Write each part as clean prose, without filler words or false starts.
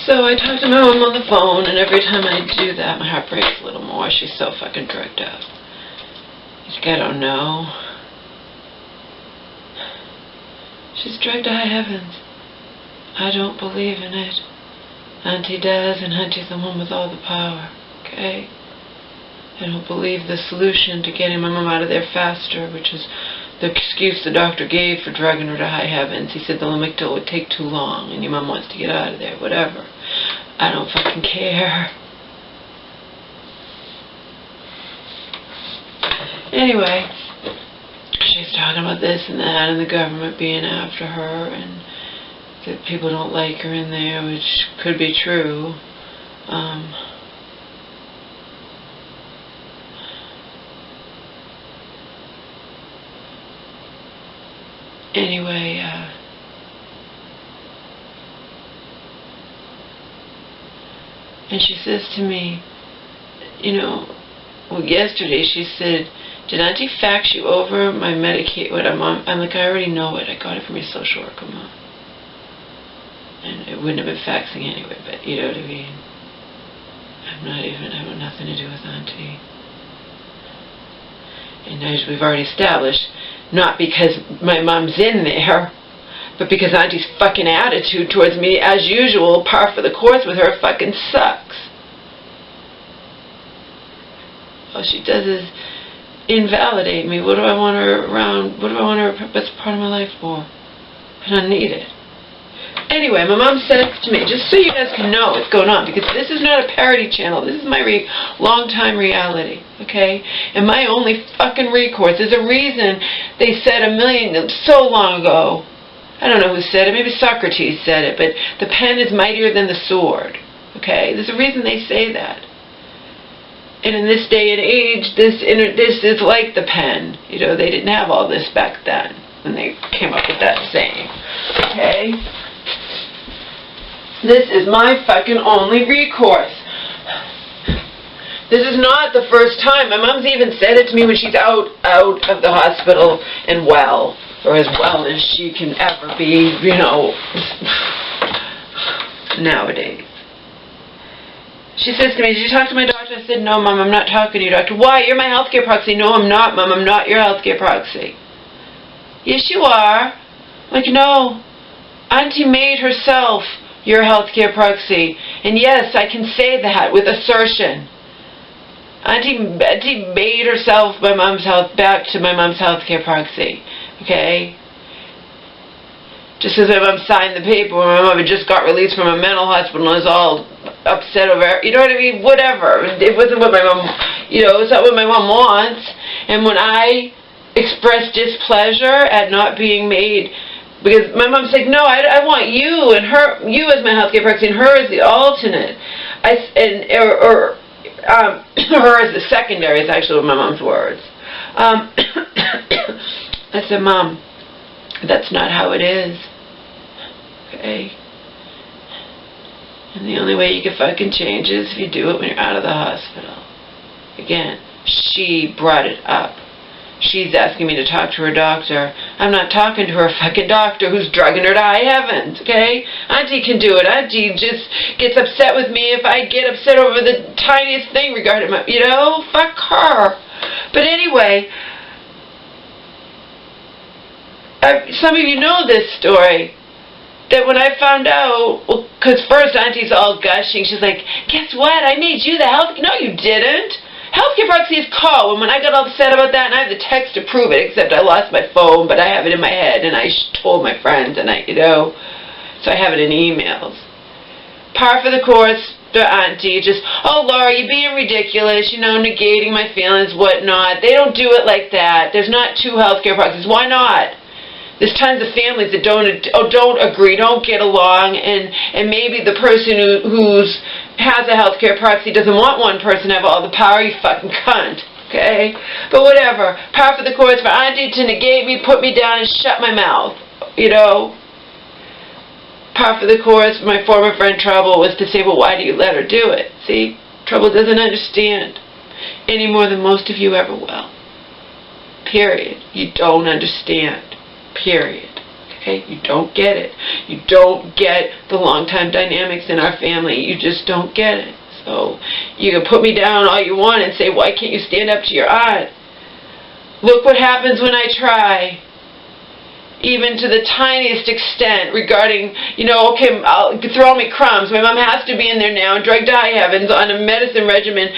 So I talked to my mom on the phone, and every time I do that, my heart breaks a little more. She's so fucking drugged up. She's like, I don't know. She's drugged to high heavens. I don't believe in it. Auntie does, and Auntie's the one with all the power, okay? I don't believe the solution to getting my mom out of there faster, which is the excuse the doctor gave for drugging her to high heavens. He said the Lamictal would take too long, and your mom wants to get out of there, whatever. I don't fucking care. Anyway, she's talking about this and that, and the government being after her, and that people don't like her in there, which could be true. Anyway, and she says to me, you know, well, yesterday she said, did Auntie fax you over my Medicaid, what I'm on? I'm like, I already know it. I got it from your social worker, Mom. And it wouldn't have been faxing anyway, but you know what I mean? I have nothing to do with Auntie. And as we've already established, not because my mom's in there, but because Auntie's fucking attitude towards me, as usual, par for the course with her, fucking sucks. All she does is invalidate me. What do I want her around? What do I want her best part of my life for? I don't need it. Anyway, my mom said to me, just so you guys can know what's going on, because this is not a parody channel. This is my long-time reality, okay? And my only fucking recourse. There's a reason they said so long ago. I don't know who said it. Maybe Socrates said it, but the pen is mightier than the sword, okay? There's a reason they say that. And in this day and age, this is like the pen. You know, they didn't have all this back then when they came up with that saying, okay? This is my fucking only recourse. This is not the first time. My mom's even said it to me when she's out of the hospital and well, or as well as she can ever be, you know, nowadays. She says to me, did you talk to my doctor? I said, no, Mom, I'm not talking to you, doctor. Why? You're my healthcare proxy. No, I'm not, Mom. I'm not your healthcare proxy. Yes, you are. I'm like, no. Auntie made herself your healthcare proxy. And yes, I can say that with assertion. Auntie made herself back to my mom's healthcare proxy. Okay? Just as my mom signed the paper when my mom had just got released from a mental hospital and was all upset over, you know what I mean? Whatever. It wasn't what my mom, you know, it's not what my mom wants. And when I expressed displeasure at not being made, because my mom's like, no, I want you and her, you as my healthcare proxy and her as the alternate. Her as the secondary is actually my mom's words. I said, Mom, that's not how it is. Okay? And the only way you can fucking change is if you do it when you're out of the hospital. Again, she brought it up. She's asking me to talk to her doctor. I'm not talking to her fucking doctor who's drugging her to high heavens, okay? Auntie can do it. Auntie just gets upset with me if I get upset over the tiniest thing regarding my, you know? Fuck her. But anyway, some of you know this story. That when I found out, well, because first Auntie's all gushing. She's like, guess what? I made you the health... No, you didn't. Healthcare proxy is called. And when I got all upset about that, and I have the text to prove it, except I lost my phone, but I have it in my head, and I told my friends, and you know, so I have it in emails. Par for the course, the Auntie, just, oh, Laura, you're being ridiculous, you know, negating my feelings, whatnot. They don't do it like that. There's not two healthcare proxies. Why not? There's tons of families that don't agree, don't get along, and maybe the person who has a healthcare proxy doesn't want one person to have all the power, you fucking cunt, okay? But whatever. Par for the course for Auntie to negate me, put me down, and shut my mouth, you know? Par for the course for my former friend Trouble was to say, well, why do you let her do it? See? Trouble doesn't understand any more than most of you ever will. Period. You don't understand. Period. Okay? You don't get it. You don't get the long-time dynamics in our family. You just don't get it. So you can put me down all you want and say, why can't you stand up to your aunt? Look what happens when I try. Even to the tiniest extent regarding, okay, throw me crumbs. My mom has to be in there now, drugged to high heavens, on a medication regimen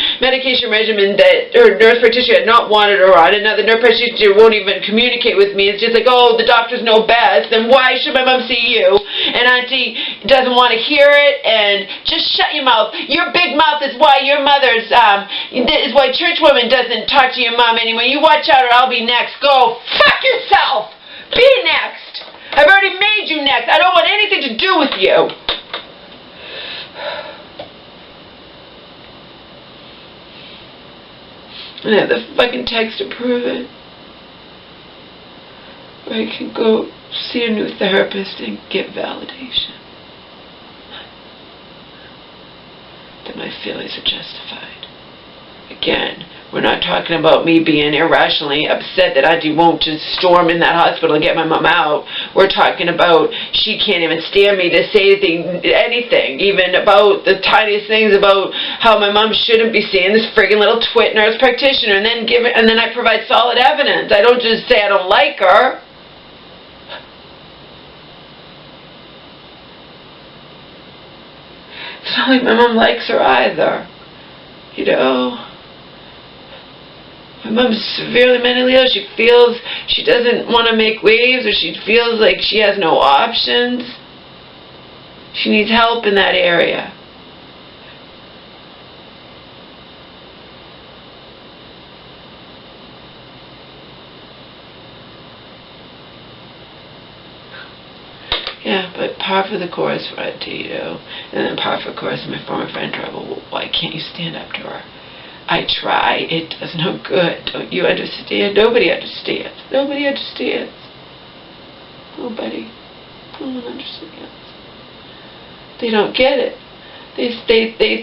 that her nurse practitioner had not wanted her on, and now the nurse practitioner won't even communicate with me. It's just like, oh, the doctors know best, then why should my mom see you? And Auntie doesn't want to hear it, and just shut your mouth. Your big mouth is why your mother's, is why church woman doesn't talk to your mom anymore. You watch out or I'll be next. Go fuck yourself! Be next! I've already made you next. I don't want anything to do with you. And I have the fucking text to prove it. Or I can go see a new therapist and get validation that my feelings are justified. Again, we're not talking about me being irrationally upset that Auntie won't just storm in that hospital and get my mom out. We're talking about she can't even stand me to say anything, even about the tiniest things about how my mom shouldn't be seeing this friggin' little twit nurse practitioner, and then I provide solid evidence. I don't just say I don't like her. It's not like my mom likes her either, My mom's severely mentally ill. She feels she doesn't want to make waves, or she feels like she has no options. She needs help in that area. Yeah, but par for the course for Auntie, And then par for the course my former friend Trouble. Well, why can't you stand up to her? I try. It does no good. Don't you understand? Nobody understands. Nobody understands. Nobody. No one understands. They don't get it. They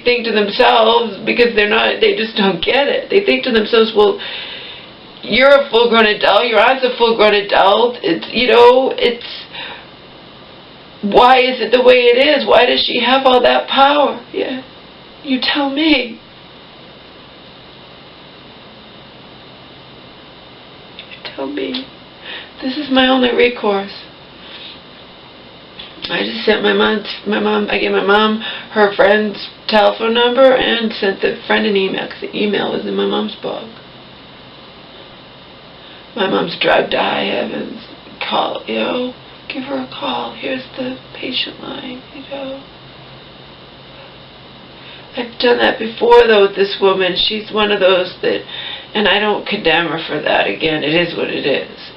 think to themselves, because they just don't get it. They think to themselves, well, you're a full-grown adult, your aunt's a full-grown adult, why is it the way it is? Why does she have all that power? Yeah, you tell me. Tell me. This is my only recourse. I just sent I gave my mom her friend's telephone number and sent the friend an email, because the email was in my mom's book. My mom's drugged to high heavens. Call, give her a call. Here's the patient line, I've done that before, though, with this woman. She's one of those that, and I don't condemn her for that. Again, it is what it is,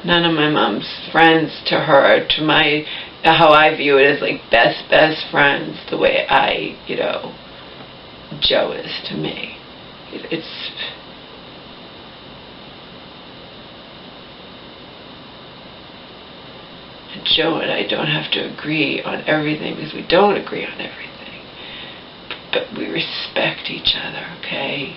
None of my mom's friends to her, to how I view it as like best friends, the way I, Joe is to me. It's... And Joe and I don't have to agree on everything, because we don't agree on everything. But we respect each other, okay?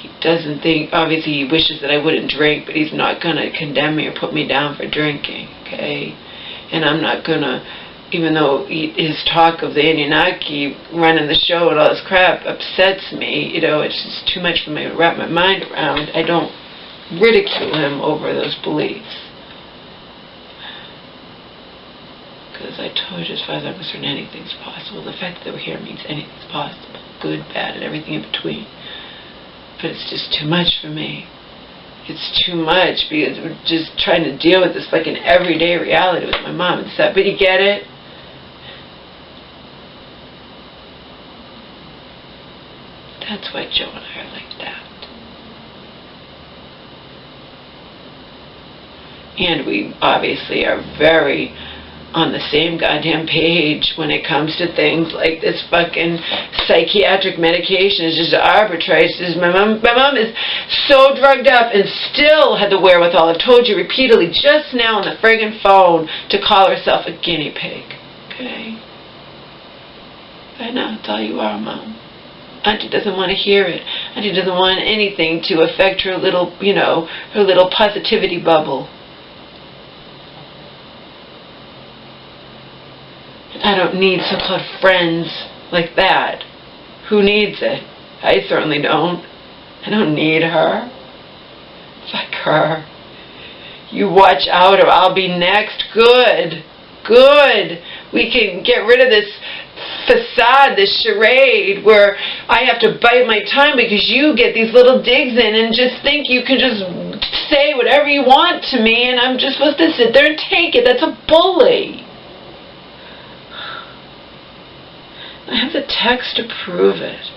He doesn't think, obviously he wishes that I wouldn't drink, but he's not going to condemn me or put me down for drinking, okay? And I'm not going to, even though his talk of the Anunnaki running the show and all this crap upsets me, it's just too much for me to wrap my mind around. I don't ridicule him over those beliefs. Because I told you, as far as I'm concerned, anything's possible. The fact that we're here means anything's possible. Good, bad, and everything in between. But it's just too much for me. It's too much, because we're just trying to deal with this like an everyday reality with my mom and stuff. But you get it? That's why Joe and I are like that. And we obviously are very on the same goddamn page when it comes to things like this fucking psychiatric medication. Is just arbitrary. My mom is so drugged up and still had the wherewithal, I've told you repeatedly just now on the friggin' phone, to call herself a guinea pig. Okay? I know, that's all you are, Mom. Auntie doesn't want to hear it. Auntie doesn't want anything to affect her little, her little positivity bubble. I don't need so-called friends like that. Who needs it? I certainly don't. I don't need her. Fuck her. You watch out or I'll be next. Good. Good. We can get rid of this facade, this charade where I have to bite my tongue because you get these little digs in and just think you can just say whatever you want to me and I'm just supposed to sit there and take it. That's a bully. I have the text to prove it.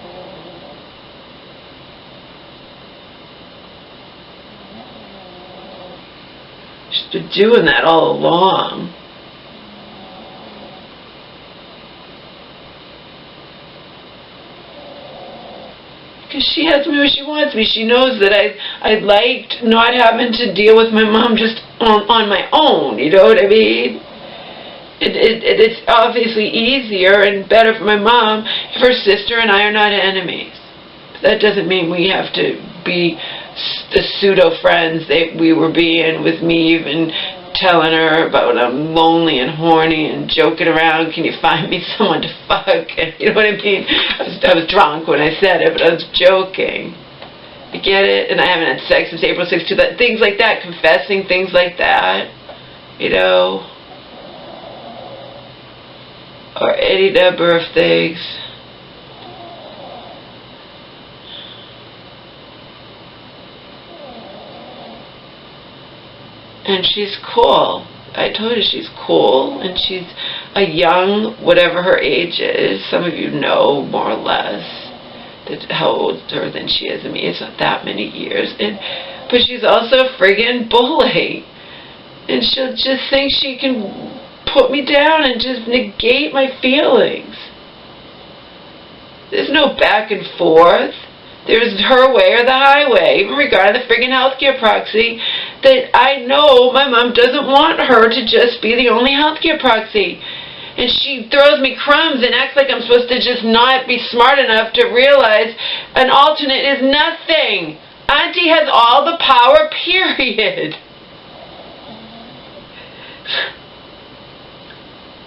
She's been doing that all along. Because she has me where she wants me. She knows that I liked not having to deal with my mom just on my own. You know what I mean? It's obviously easier and better for my mom if her sister and I are not enemies. That doesn't mean we have to be the pseudo-friends that we were being with me even telling her about I'm lonely and horny and joking around, can you find me someone to fuck? You know what I mean? I was drunk when I said it, but I was joking. You get it? And I haven't had sex since April 6th, things like that, confessing things like that, you know? Or any number of things. And she's cool. I told you she's cool, and she's a young, whatever her age is. Some of you know more or less that how older than she is. I mean, it's not that many years. But she's also a friggin' bully. And she'll just think she can put me down and just negate my feelings. There's no back and forth. There's her way or the highway, even regarding the friggin' healthcare proxy, that I know my mom doesn't want her to just be the only healthcare proxy. And she throws me crumbs and acts like I'm supposed to just not be smart enough to realize an alternate is nothing. Auntie has all the power, period.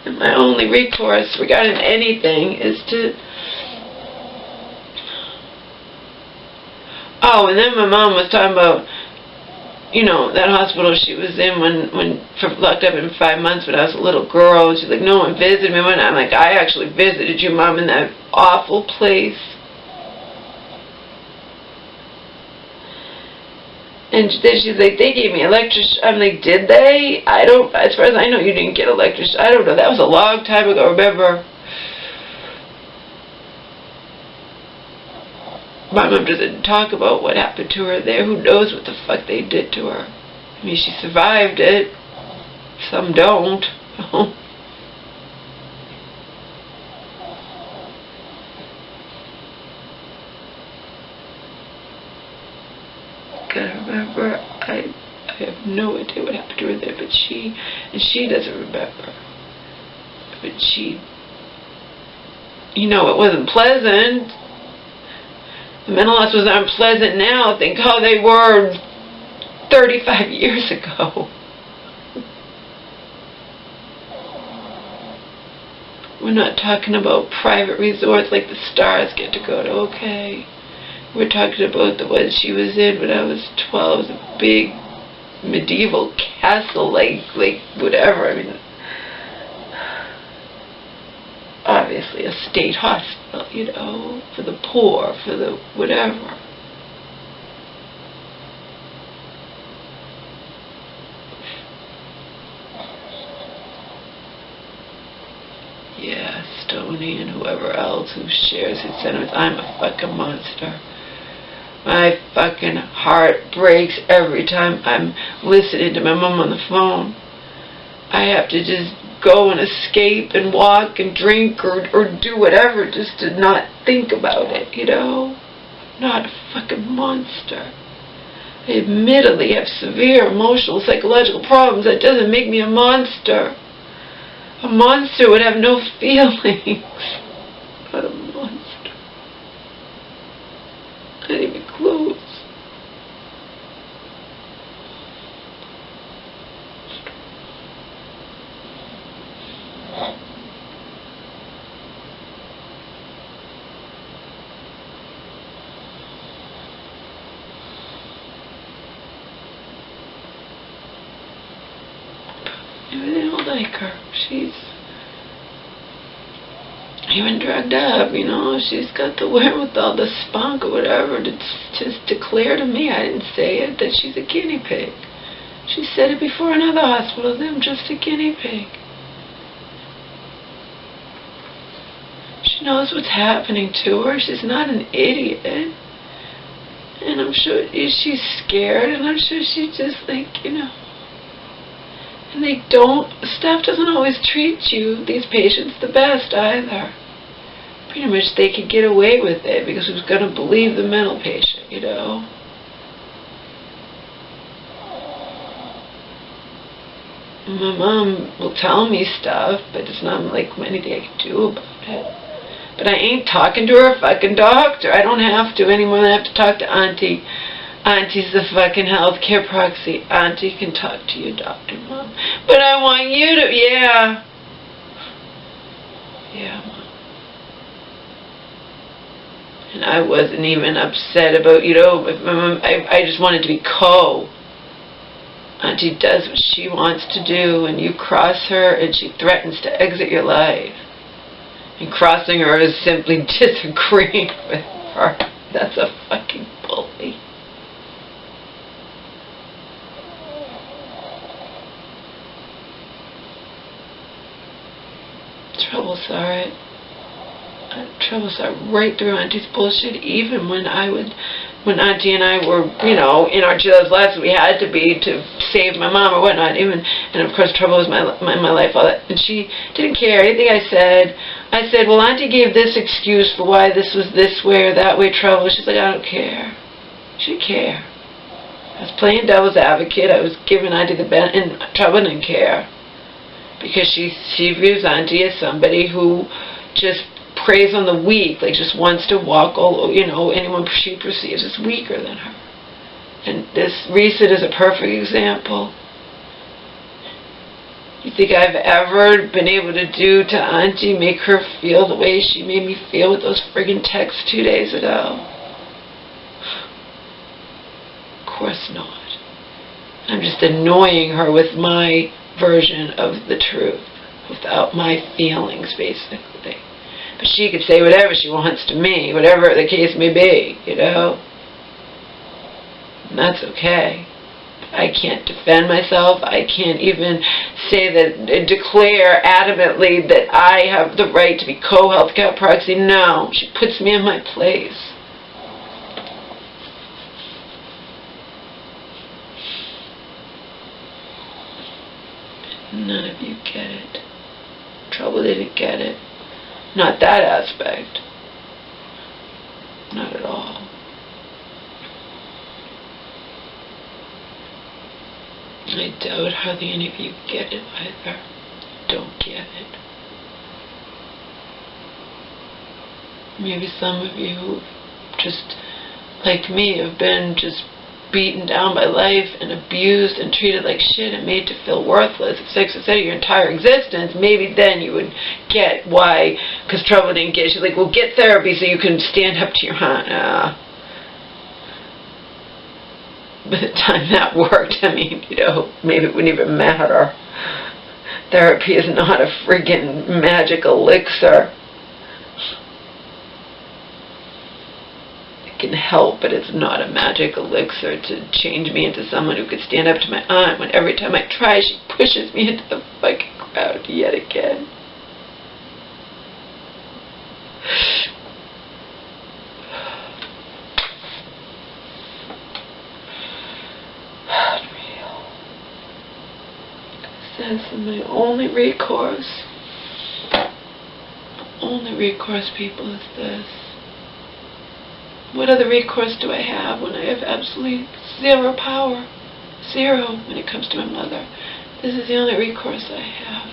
And my only recourse regarding anything is to... Oh, and then my mom was talking about, you know, that hospital she was in when locked up in 5 months when I was a little girl. She's like, no one visited me. And I'm like, I actually visited your mom in that awful place. And then she's like, they gave me electric. I'm like, did they? I don't, as far as I know, you didn't get electric. I don't know. That was a long time ago, remember? My mom doesn't talk about what happened to her there. Who knows what the fuck they did to her? I mean, she survived it. Some don't. Gotta remember, I have no idea what happened to her there, but she doesn't remember. But she, you know, it wasn't pleasant. The mental loss was unpleasant now. Think how they were 35 years ago. We're not talking about private resorts like the stars get to go to, okay? We're talking about the one she was in when I was 12. It was a big medieval castle, like whatever. I mean, obviously a state hospital, you know, for the poor, for the whatever. Yeah, Stoney and whoever else who shares his sentiments. I'm a fucking monster. My fucking heart breaks every time I'm listening to my mom on the phone. I have to just go and escape and walk and drink or do whatever just to not think about it, you know? I'm not a fucking monster. I admittedly have severe emotional, psychological problems. That doesn't make me a monster. A monster would have no feelings. Not a monster. Not even close. like her. She's even drugged up, you know. She's got the wherewithal, the spunk or whatever, to just declare to me, I didn't say it, that she's a guinea pig. She said it before in other hospitals, I'm just a guinea pig. She knows what's happening to her. She's not an idiot. And I'm sure she's scared, and I'm sure she's just like, you know. And they don't, staff doesn't always treat you, these patients, the best either. Pretty much they could get away with it because who's going to believe the mental patient, you know? My mom will tell me stuff, but it's not like anything I can do about it. But I ain't talking to her fucking doctor. I don't have to anymore than I have to talk to Auntie. Auntie's the fucking healthcare proxy. Auntie can talk to your doctor, Mom. But I want you to, yeah. Yeah, Mom. And I wasn't even upset about, you know, I just wanted to be Auntie does what she wants to do, and you cross her, and she threatens to exit your life. And crossing her is simply disagreeing with her. That's a fucking bully. Troubles are it. Troubles are right through Auntie's bullshit, even when Auntie and I were, you know, in our jail's lives, we had to be to save my mom or whatnot, even, and of course trouble was my life, all that, and she didn't care anything I said, well, Auntie gave this excuse for why this was this way or that way, trouble. She's like, I don't care. She didn't care. I was playing devil's advocate. I was giving Auntie the best, and trouble didn't care, because she views Auntie as somebody who just preys on the weak, like just wants to walk all, you know, anyone she perceives as weaker than her. And this recent is a perfect example. You think I've ever been able to do to Auntie, make her feel the way she made me feel with those friggin' texts 2 days ago? Of course not. I'm just annoying her with my version of the truth, without my feelings, basically. But she could say whatever she wants to me, whatever the case may be, you know? And that's okay. I can't defend myself. I can't even say that, declare adamantly that I have the right to be co-healthcare proxy. No, she puts me in my place. None of you get it. Trouble didn't get it. Not that aspect. Not at all. I doubt hardly any of you get it either. Don't get it. Maybe some of you, just like me, have been just beaten down by life and abused and treated like shit and made to feel worthless, etc., your entire existence. Maybe then you would get why, because trouble didn't get it. She's like, well, get therapy so you can stand up to your aunt. By the time that worked, I mean, you know, maybe it wouldn't even matter. Therapy is not a friggin' magic elixir. Can help, but it's not a magic elixir to change me into someone who could stand up to my aunt when every time I try she pushes me into the fucking crowd yet again. Unreal. This is my only recourse. Only recourse, people, is this. What other recourse do I have when I have absolutely zero power? Zero when it comes to my mother. This is the only recourse I have.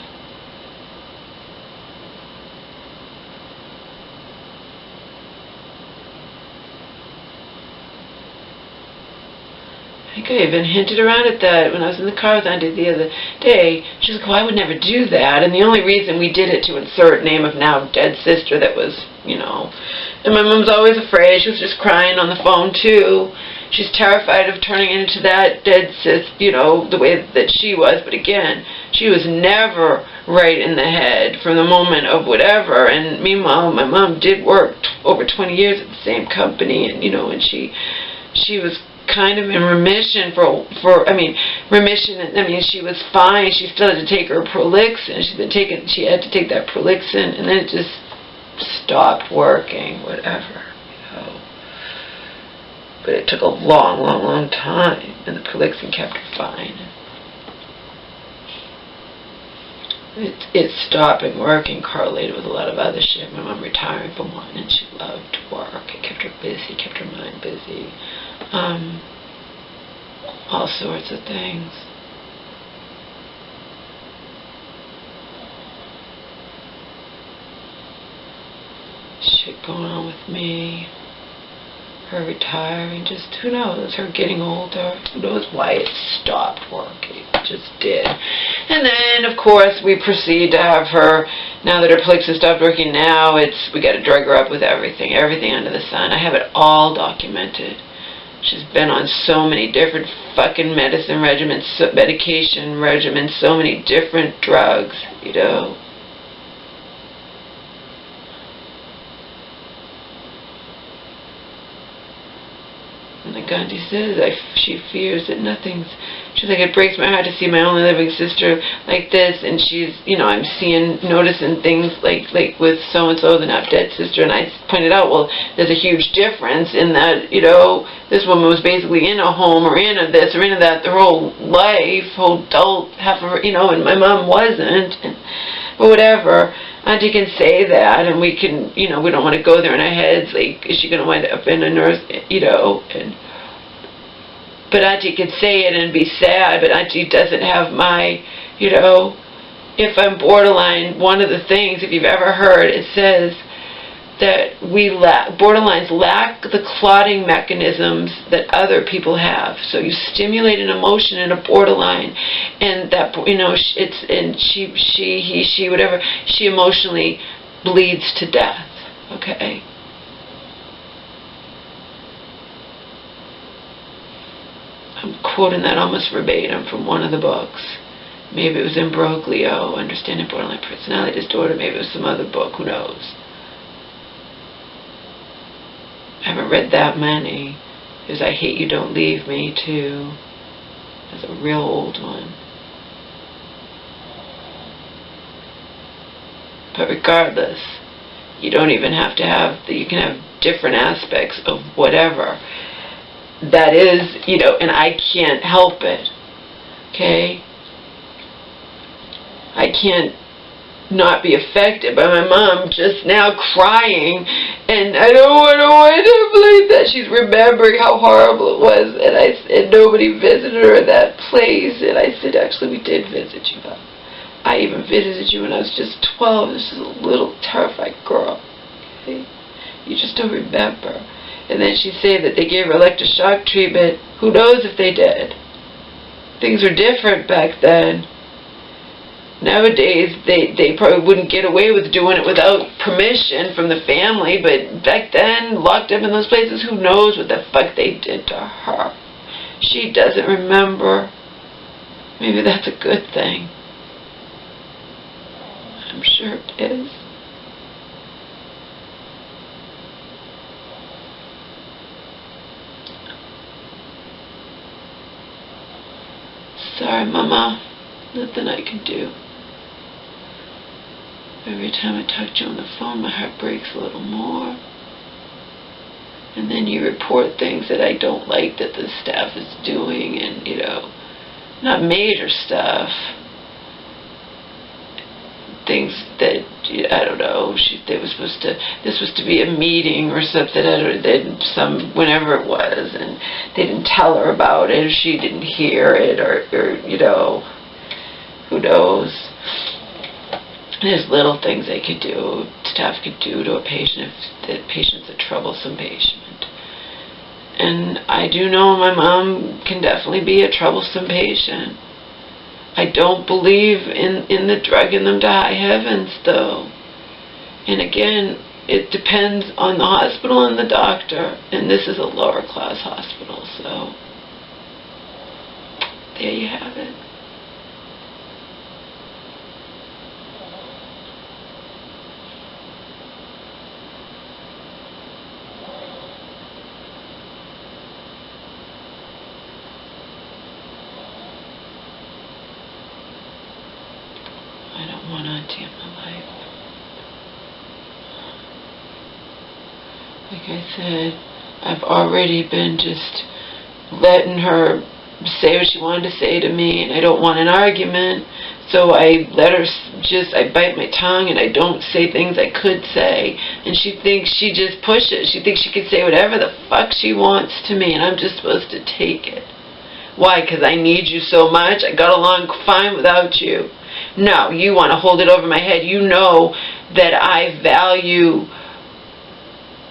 I think I even hinted around at that when I was in the car with Auntie the other day. She's like, well, I would never do that. And the only reason we did it to insert name of now dead sister that was, you know. And my mom's always afraid. She was just crying on the phone, too. She's terrified of turning into that dead sis, you know, the way that she was. But again, She was never right in the head from the moment of whatever. And meanwhile, my mom did work over 20 years at the same company, and and she was kind of in remission she was fine. She still had to take her Prolixin. She had to take that Prolixin, and then it just stopped working, whatever, But it took a long, long, long time, and the Prolixin kept her fine. It stopping working correlated with a lot of other shit. My mom retiring from one, and she loved work. It kept her busy, kept her mind busy. All sorts of things. Shit going on with me. Her retiring, just who knows, her getting older, who knows why it stopped working, it just did. And then, of course, we proceed to have her, now that her Prolixin stopped working, now we got to drug her up with everything under the sun. I have it all documented. She's been on so many different fucking medicine regimens, medication regimens, so many different drugs, And like Gandhi says, she fears that she's like, it breaks my heart to see my only living sister like this, and she's, I'm noticing things like with so-and-so, the not dead sister, and I pointed out, well, there's a huge difference in that, this woman was basically in a home, or in a this, or in a that, their whole life, whole adult, half of her, and my mom wasn't, but whatever. Auntie can say that, and we can, we don't want to go there in our heads, like, is she going to wind up in a nurse, but Auntie can say it and be sad, but Auntie doesn't have my, if I'm borderline, one of the things, if you've ever heard, it says that borderlines lack the clotting mechanisms that other people have. So you stimulate an emotion in a borderline, and that, she, whatever, she emotionally bleeds to death, okay? I'm quoting that almost verbatim from one of the books. Maybe it was in Broglio, Understanding Borderline Personality Disorder, maybe it was some other book, who knows? I haven't read that many. There's I Hate You, Don't Leave Me, too. That's a real old one. But regardless, you don't even have to have, you can have different aspects of whatever. That is, and I can't help it, okay? I can't not be affected by my mom just now crying, and I don't want to believe that she's remembering how horrible it was, and nobody visited her at that place, and I said, actually, we did visit you. I even visited you when I was just 12. This is a little terrified girl, okay? You just don't remember. And then she'd say that they gave her electroshock treatment. Who knows if they did? Things were different back then. Nowadays, they probably wouldn't get away with doing it without permission from the family, but back then, locked up in those places, who knows what the fuck they did to her. She doesn't remember. Maybe that's a good thing. I'm sure it is. Sorry, Mama. Nothing I can do. Every time I talk to you on the phone, my heart breaks a little more. And then you report things that I don't like that the staff is doing, and, not major stuff. Things that, I don't know, this was to be a meeting or something, whenever it was, and they didn't tell her about it, or she didn't hear it, or who knows. There's little things they could do, staff could do to a patient if the patient's a troublesome patient. And I do know my mom can definitely be a troublesome patient. I don't believe in the drugging them to high heavens, though. And again, it depends on the hospital and the doctor, and this is a lower class hospital, so there you have it. like I said, I've already been just letting her say what she wanted to say to me, and I don't want an argument, so I let her I bite my tongue, and I don't say things I could say, and she thinks she just pushes. She thinks she can say whatever the fuck she wants to me, and I'm just supposed to take it. Why? Because I need you so much? I got along fine without you. No, you want to hold it over my head. You know that I value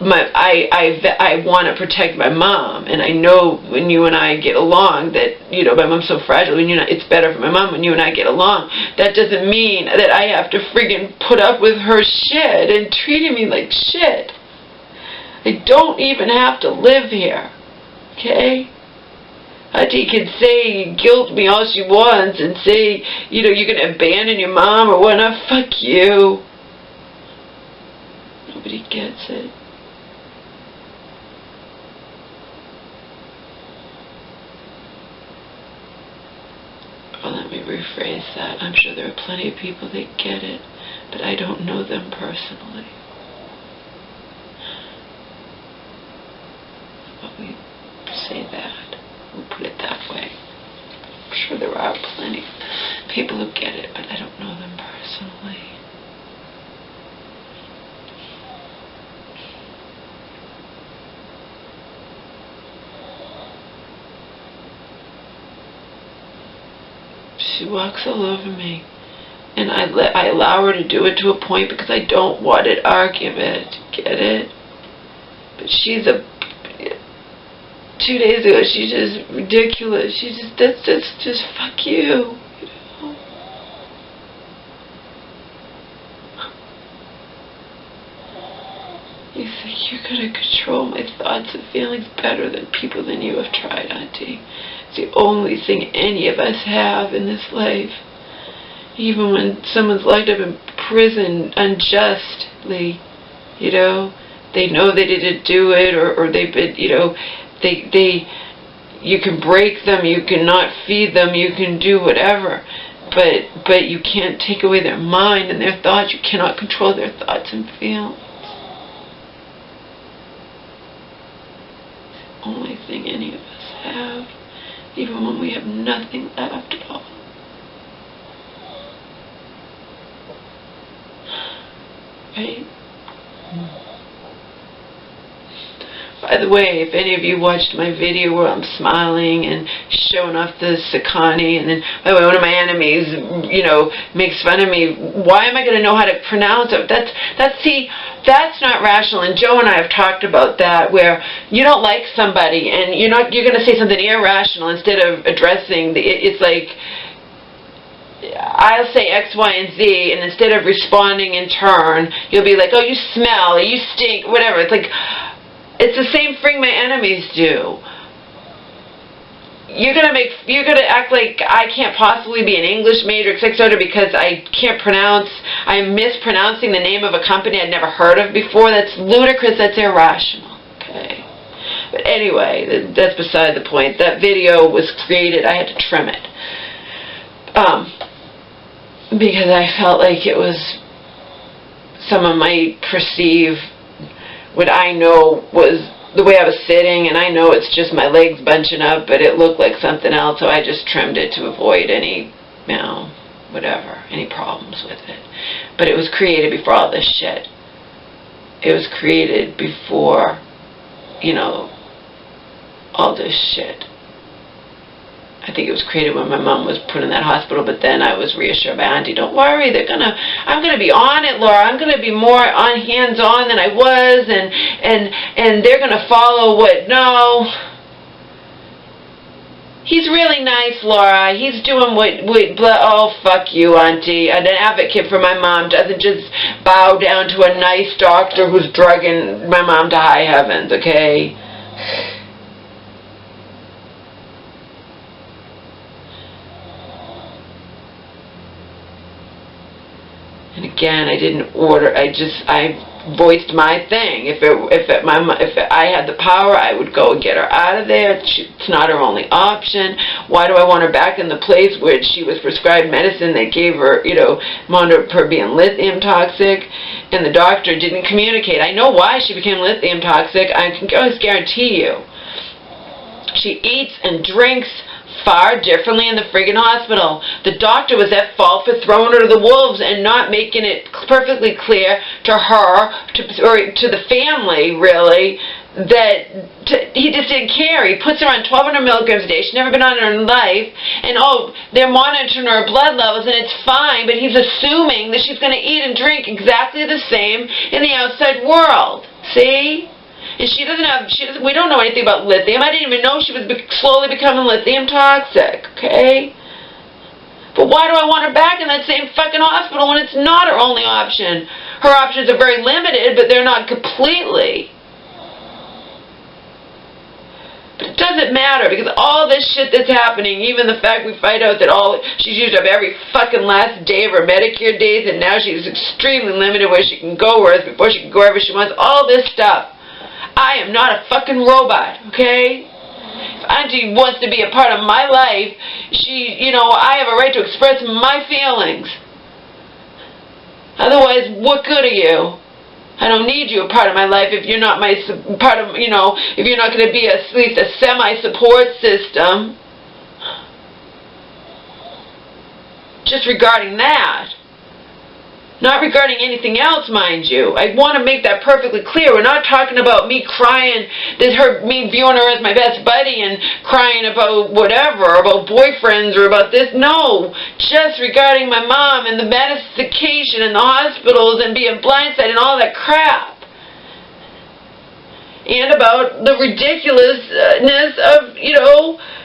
I want to protect my mom, and I know when you and I get along that, you know, my mom's so fragile, it's better for my mom when you and I get along. That doesn't mean that I have to friggin' put up with her shit and treating me like shit. I don't even have to live here, okay? Auntie can say, guilt me all she wants and say, you know, you're going to abandon your mom or whatnot. Fuck you. Nobody gets it. Well, let me rephrase that. I'm sure there are plenty of people that get it, but I don't know them personally. But we say that. We'll put it that way. I'm sure there are plenty of people who get it, but I don't know them personally. She walks all over me, and I allow her to do it to a point because I don't want an argument. Get it? But she's 2 days ago, she's just ridiculous. That's just fuck you. You know? You think you're gonna control my thoughts and feelings better than people than you have tried, Auntie. It's the only thing any of us have in this life. Even when someone's locked up in prison unjustly, you know, they know they didn't do it, or they've been, you know, you can break them, you can not feed them, you can do whatever, but you can't take away their mind and their thoughts. You cannot control their thoughts and feelings. It's the only thing any of us have, even when we have nothing left at all. Right? By the way, if any of you watched my video where I'm smiling and showing off the Sakani, and then, by the way, one of my enemies, you know, makes fun of me, why am I going to know how to pronounce it? That's not rational. And Joe and I have talked about that, where you don't like somebody and you're going to say something irrational instead of addressing it's like, I'll say X, Y, and Z, and instead of responding in turn, you'll be like, oh, you smell, or you stink, whatever. It's like, it's the same thing my enemies do. You're gonna act like I can't possibly be an English major, etc., because I'm mispronouncing the name of a company I'd never heard of before. That's ludicrous. That's irrational. Okay. But anyway, that's beside the point. That video was created. I had to trim it. Because I felt like it was, someone might perceive what I know was the way I was sitting, and I know it's just my legs bunching up, but it looked like something else, so I just trimmed it to avoid any, you know, whatever, any problems with it. But it was created before all this shit. It was created before, you know, all this shit. I think it was created when my mom was put in that hospital, but then I was reassured by Auntie, don't worry, I'm gonna be on it, Laura. I'm gonna be more hands-on than I was, and they're gonna follow no. He's really nice, Laura. He's doing oh, fuck you, Auntie. An advocate for my mom doesn't just bow down to a nice doctor who's drugging my mom to high heavens, okay? And Again, I didn't order. I voiced my thing. If I had the power, I would go and get her out of there. It's not her only option. Why do I want her back in the place where she was prescribed medicine that gave her, wound up her being lithium toxic, and the doctor didn't communicate? I know why she became lithium toxic. I can always guarantee you. She eats and drinks far differently in the friggin' hospital. The doctor was at fault for throwing her to the wolves and not making it perfectly clear to her, or to the family, really, that he just didn't care. He puts her on 1,200 milligrams a day. She's never been on it in her life. And, they're monitoring her blood levels, and it's fine, but he's assuming that she's going to eat and drink exactly the same in the outside world. See? And we don't know anything about lithium. I didn't even know she was slowly becoming lithium toxic, okay? But why do I want her back in that same fucking hospital when it's not her only option? Her options are very limited, but they're not completely. But it doesn't matter, because all this shit that's happening, even the fact we find out that she's used up every fucking last day of her Medicare days, and now she's extremely limited where she can go, whereas before she could go wherever she wants, all this stuff. I am not a fucking robot, okay? If Auntie wants to be a part of my life, I have a right to express my feelings. Otherwise, what good are you? I don't need you a part of my life if you're not if you're not going to be at least a semi-support system. Just regarding that. Not regarding anything else, mind you. I want to make that perfectly clear. We're not talking about me crying, me viewing her as my best buddy and crying about whatever, about boyfriends or about this. No, just regarding my mom and the medication and the hospitals and being blindsided and all that crap. And about the ridiculousness of,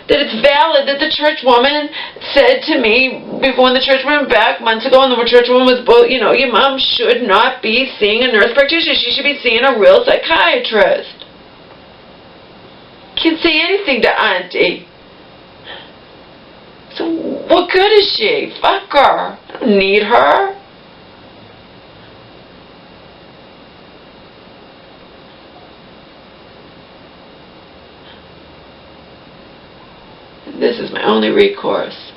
that it's valid that the church woman said to me before, when the church went back months ago, and the church woman was, your mom should not be seeing a nurse practitioner. She should be seeing a real psychiatrist. Can't say anything to Auntie. So what good is she? Fuck her. I don't need her. This is my only recourse.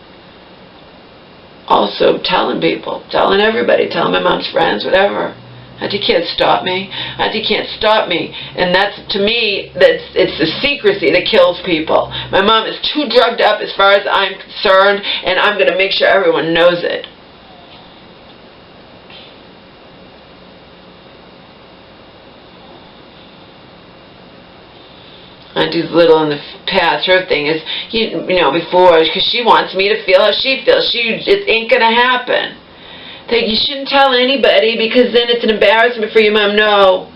Also, telling people, telling everybody, telling my mom's friends, whatever. Auntie can't stop me. Auntie can't stop me. And that's, to me, it's the secrecy that kills people. My mom is too drugged up as far as I'm concerned, and I'm going to make sure everyone knows it. Auntie's little in the past. Her thing is, before, because she wants me to feel how she feels. It ain't going to happen. That you shouldn't tell anybody because then it's an embarrassment for your mom. No.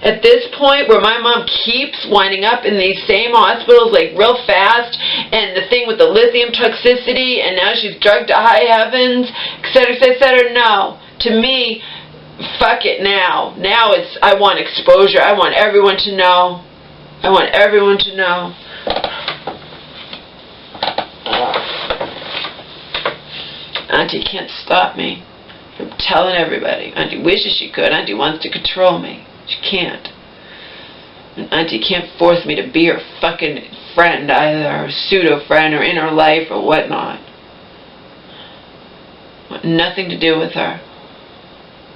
At this point where my mom keeps winding up in these same hospitals like real fast, and the thing with the lithium toxicity, and now she's drugged to high heavens, etc., etc., no. To me, fuck it now. Now I want exposure. I want everyone to know. I want everyone to know. Auntie can't stop me from telling everybody. Auntie wishes she could. Auntie wants to control me. She can't. And Auntie can't force me to be her fucking friend either, or pseudo-friend, or in her life, or whatnot. I want nothing to do with her.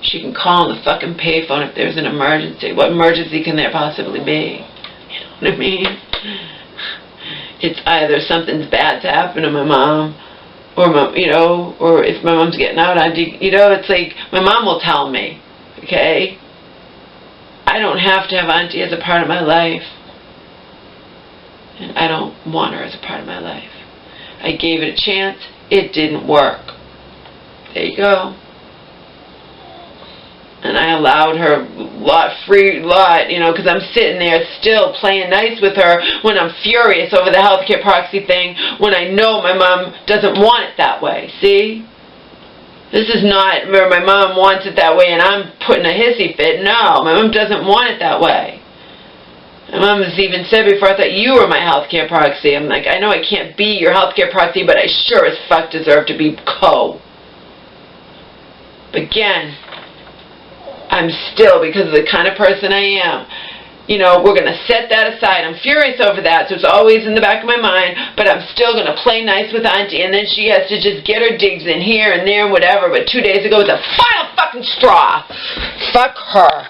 She can call on the fucking payphone if there's an emergency. What emergency can there possibly be? You know what I mean? It's either something's bad's happened to my mom, or or if my mom's getting out, it's like my mom will tell me, okay? I don't have to have Auntie as a part of my life, and I don't want her as a part of my life. I gave it a chance. It didn't work. There you go. And I allowed her because I'm sitting there still playing nice with her when I'm furious over the healthcare proxy thing, when I know my mom doesn't want it that way. See? This is not where my mom wants it that way and I'm putting a hissy fit. No, my mom doesn't want it that way. My mom has even said before, I thought you were my healthcare proxy. I'm like, I know I can't be your healthcare proxy, but I sure as fuck deserve to be co. But again, I'm still, because of the kind of person I am, you know, we're going to set that aside. I'm furious over that, so it's always in the back of my mind, but I'm still going to play nice with Auntie, and then she has to just get her digs in here and there and whatever, but 2 days ago was the final fucking straw. Fuck her.